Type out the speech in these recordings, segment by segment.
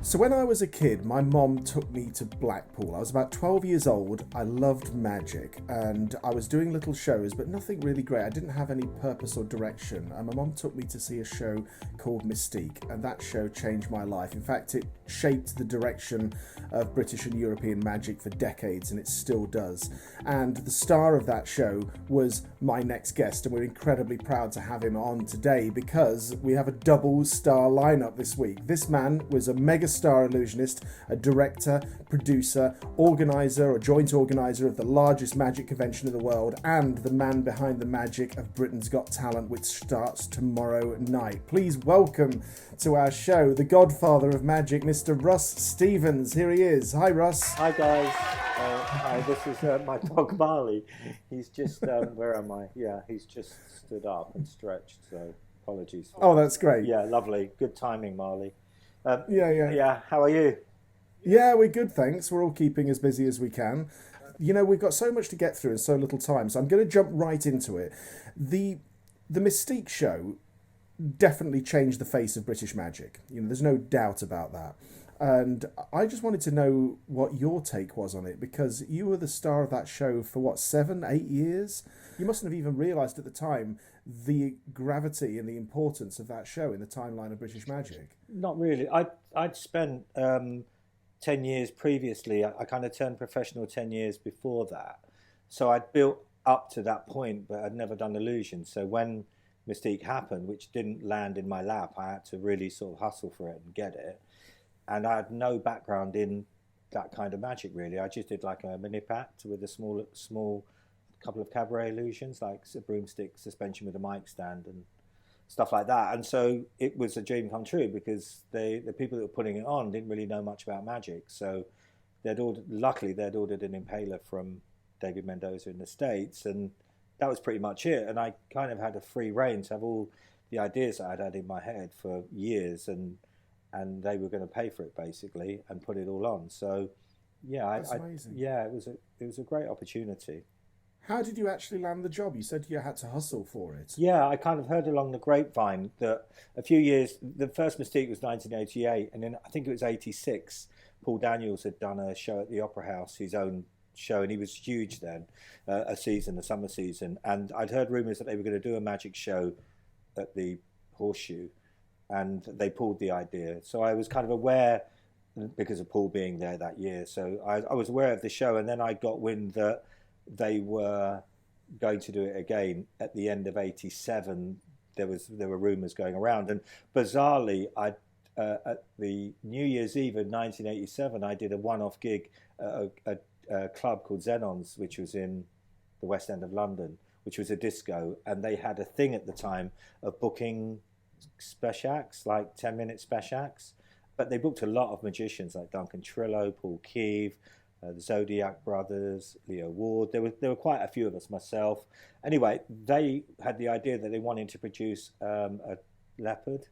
So when I was a kid, my mom took me to Blackpool. I was about 12 years old. I loved magic and I was doing little shows, but nothing really great. I didn't have any purpose or direction. And my mom took me to see a show called Mystique, and that show changed my life. In fact, it shaped the direction of British and European magic for decades, and it still does. And the star of that show was my next guest, and we're incredibly proud to have him on today because we have a double star lineup this week. This man was a mega star illusionist, a director, producer, organizer or joint organizer of the largest magic convention in the world, and the man behind the magic of Britain's Got Talent, which starts tomorrow night. Please welcome to our show the godfather of magic, Mr. RUSS STEVENS. Here he is. Hi, Russ. Hi, guys. Hi, this is my dog Marley. He's just, where am I? Yeah, he's just stood up and stretched, so apologies. Oh, that's great. Yeah, lovely. Good timing, Marley. Yeah. How are you? Yeah, we're good, thanks. We're all keeping as busy as we can. You know, we've got so much to get through in so little time, so I'm going to jump right into it. The Mystique show definitely changed the face of British magic. You know, there's no doubt about that. And I just wanted to know what your take was on it, because you were the star of that show for, what, 7, 8 years? You mustn't have even realised at the time the gravity and the importance of that show in the timeline of British magic. Not really. I'd spent 10 years previously. I kind of turned professional 10 years before that. So I'd built up to that point, but I'd never done illusion. So when Mystique happened, which didn't land in my lap, I had to really sort of hustle for it and get it. And I had no background in that kind of magic, really. I just did like a mini act with a small couple of cabaret illusions, like a broomstick suspension with a mic stand and stuff like that. And so it was a dream come true because the people that were putting it on didn't really know much about magic. So luckily they'd ordered an impaler from David Mendoza in the States, and that was pretty much it. And I kind of had a free rein to have all the ideas that I'd had in my head for years, and they were going to pay for it basically and put it all on. So yeah, That's amazing. It was a great opportunity. How did you actually land the job? You said you had to hustle for it. Yeah, I kind of heard along the grapevine that a few years, the first Mystique was 1988, and then I think it was 86, Paul Daniels had done a show at the Opera House, his own show, and he was huge then, a summer season. And I'd heard rumours that they were going to do a magic show at the Horseshoe, and they pulled the idea. So I was kind of aware, because of Paul being there that year, so I was aware of the show, and then I got wind that they were going to do it again at the end of 87. There were rumours going around, and bizarrely, at the New Year's Eve of 1987, I did a one-off gig at a club called Xenon's, which was in the West End of London, which was a disco, and they had a thing at the time of booking special acts, like 10-minute special acts, but they booked a lot of magicians like Duncan Trillo, Paul Keeve, the Zodiac Brothers, Leo Ward. There were quite a few of us, myself. Anyway, they had the idea that they wanted to produce a leopard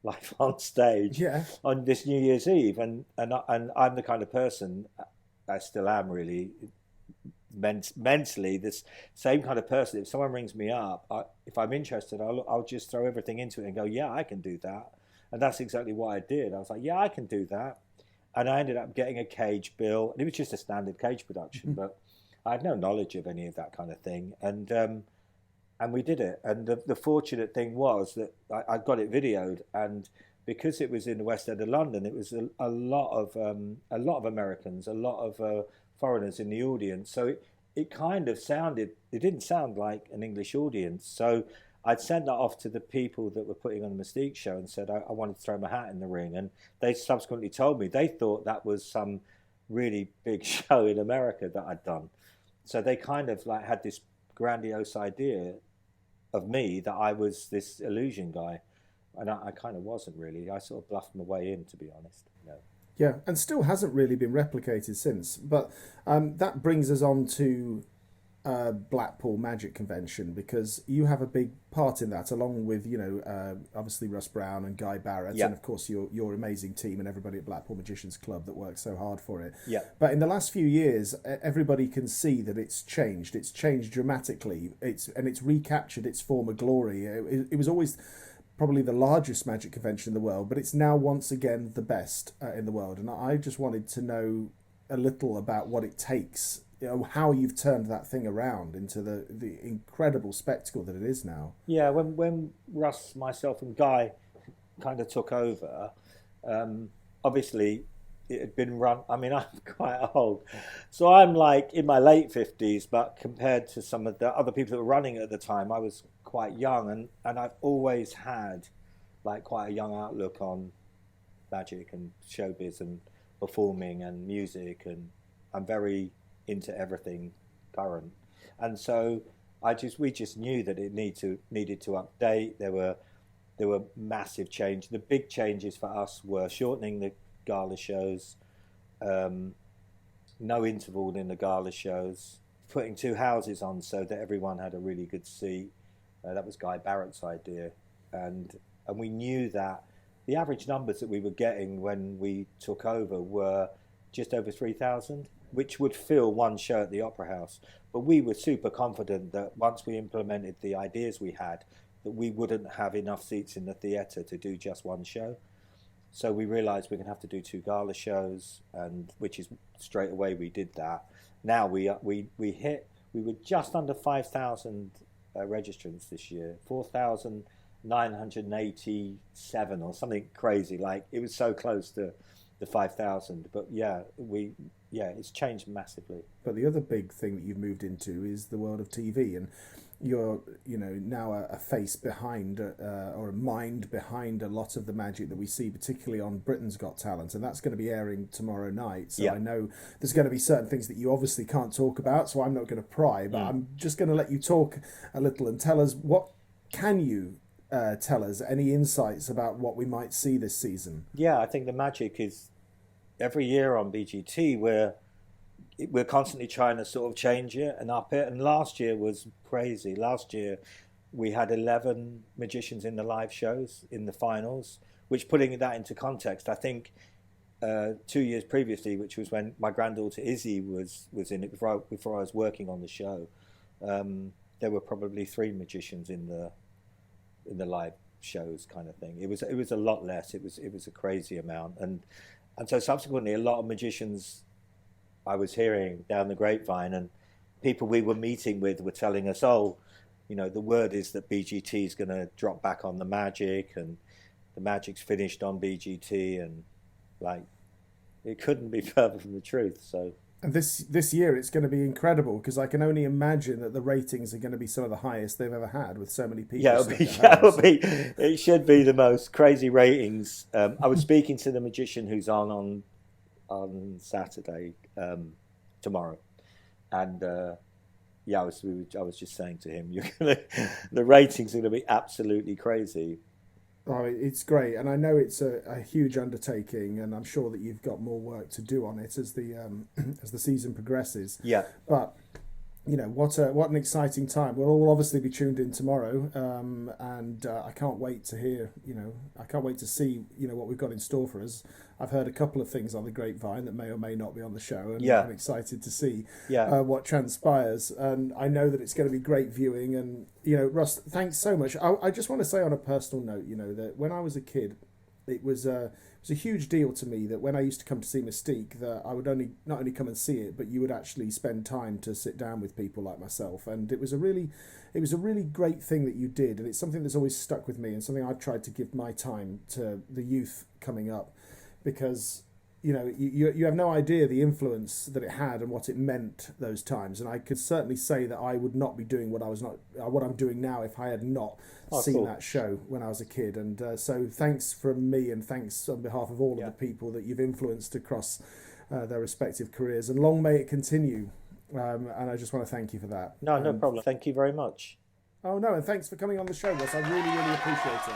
live on stage on this New Year's Eve, and I'm the kind of person, I still am really, mentally this same kind of person. If someone rings me up, if I'm interested, I'll just throw everything into it and go, yeah, I can do that. And that's exactly what I did. I was like, yeah, I can do that. And I ended up getting a cage bill, and it was just a standard cage production, but I had no knowledge of any of that kind of thing. And we did it. And the fortunate thing was that I got it videoed, and because it was in the West End of London, it was a lot of Americans, a lot of foreigners in the audience. So it kind of sounded, it didn't sound like an English audience. So I'd sent that off to the people that were putting on the Mystique show and said I wanted to throw my hat in the ring. And they subsequently told me they thought that was some really big show in America that I'd done. So they kind of like had this grandiose idea of me that I was this illusion guy. And I kind of wasn't really. I sort of bluffed my way in, to be honest. You know. Yeah, and still hasn't really been replicated since. But that brings us on to Blackpool Magic Convention, because you have a big part in that, along with, you know, obviously Russ Brown and Guy Barrett, and of course your amazing team and everybody at Blackpool Magicians Club that works so hard for it. Yeah. But in the last few years, everybody can see that it's changed. It's changed dramatically. It's recaptured its former glory. It was always probably the largest magic convention in the world, but it's now once again the best in the world. And I just wanted to know a little about what it takes, how you've turned that thing around into the incredible spectacle that it is now. Yeah, when Russ, myself, and Guy kind of took over, obviously it had been run. I mean, I'm quite old, so I'm like in my late 50s, but compared to some of the other people that were running at the time, I was quite young, and I've always had like quite a young outlook on magic and showbiz and performing and music, and I'm very into everything current. And so we just knew that it needed to update. There were massive changes. The big changes for us were shortening the gala shows, no interval in the gala shows, putting two houses on so that everyone had a really good seat. That was Guy Barrett's idea, and we knew that the average numbers that we were getting when we took over were just over 3,000, which would fill one show at the Opera House. But we were super confident that once we implemented the ideas we had, that we wouldn't have enough seats in the theatre to do just one show. So we realised we're going to have to do two gala shows, and which is straight away we did that. Now we were just under 5,000 registrants this year, 4,987 or something crazy. Like, it was so close to the 5,000. But it's changed massively. But the other big thing that you've moved into is the world of TV, and you're now a face behind or a mind behind a lot of the magic that we see, particularly on Britain's Got Talent, and that's going to be airing tomorrow night. So I know there's going to be certain things that you obviously can't talk about, so I'm not going to pry, but I'm just going to let you talk a little and tell us, what can you tell us, any insights about what we might see this season? Yeah, I think the magic is every year on BGT we're constantly trying to sort of change it and up it. And last year was crazy. Last year we had 11 magicians in the live shows in the finals, which, putting that into context, I think 2 years previously, which was when my granddaughter Izzy was in it before I was working on the show, there were probably 3 magicians in the live shows, kind of thing. It was a lot less. It was a crazy amount. And so subsequently, a lot of magicians I was hearing down the grapevine, and people we were meeting with were telling us, the word is that BGT is going to drop back on the magic, and the magic's finished on BGT, and like, it couldn't be further from the truth. So, and this year it's going to be incredible, because I can only imagine that the ratings are going to be some of the highest they've ever had, with so many people. It should be the most crazy ratings. I was speaking to the magician who's on Saturday, tomorrow, and I was just saying to him, the ratings are going to be absolutely crazy. Oh, it's great, and I know it's a huge undertaking, and I'm sure that you've got more work to do on it as the as the season progresses. Yeah, but what an exciting time. We'll all obviously be tuned in tomorrow, and I can't wait to hear. I can't wait to see what we've got in store for us. I've heard a couple of things on the grapevine that may or may not be on the show, and I'm excited to see what transpires. And I know that it's going to be great viewing. And Russ, thanks so much. I just want to say on a personal note, that when I was a kid, it was a huge deal to me that when I used to come to see Mystique, that I would not only come and see it, but you would actually spend time to sit down with people like myself. And it was a really great thing that you did, and it's something that's always stuck with me, and something I've tried to give my time to the youth coming up, because you have no idea the influence that it had and what it meant those times. And I could certainly say that I would not be doing what I'm doing now if I had not seen that show when I was a kid. And so thanks from me, and thanks on behalf of all of the people that you've influenced across their respective careers. And long may it continue. And I just want to thank you for that. No problem. Thank you very much. Oh, no, and thanks for coming on the show, Russ. I really, really appreciate it.